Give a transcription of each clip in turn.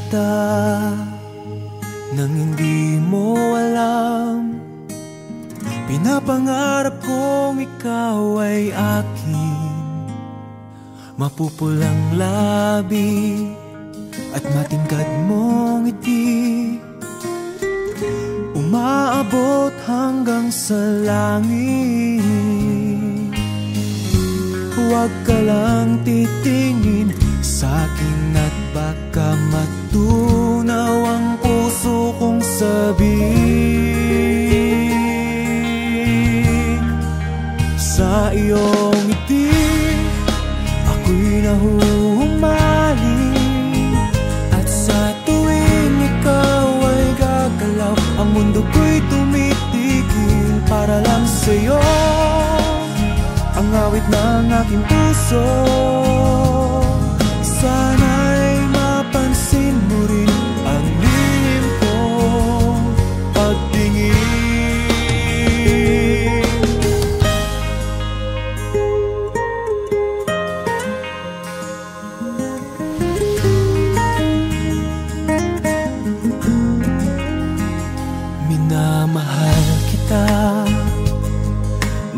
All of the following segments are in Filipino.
kita nang hindi mo alam. Pinapangarap kong ikaw ay akin, mapupulang labi at matingkad mong ngiti, umaabot hanggang sa langit. Huwag ka lang titingin sa'kin at baka matunaw ang puso kong sabihin. Sa iyong ngiti ako'y nahuhumaling, at sa tuwing ikaw ay gagalaw, ang mundo ko'y tumitigil para lang sa'yo. Ang awit ng aking puso, sana'y mapansin mo rin ang lihim kong pagtingin. Minamahal kita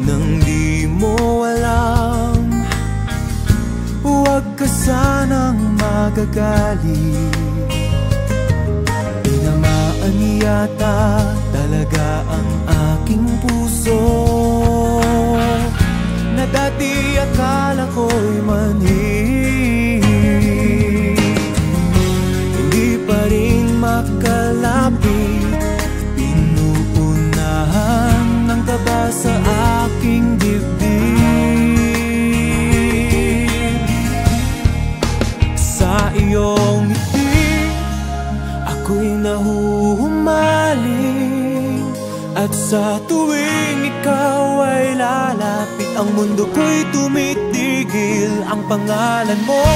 nang di mo alam. Huwag ka sanang magagalit, tinamaan yata talaga ang aking puso, na dati akala ko'y manhid. Hindi pa rin makalapit, pinuunahan ng kaba sa aking dibdib. Sa iyong ngiti ako'y nahuhumaling, at sa tuwing ikaw ay lalapit, ang mundo ko'y tumitigil. Ang pangalan mo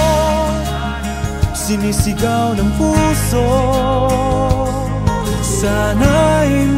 sinisigaw ng puso, sana'y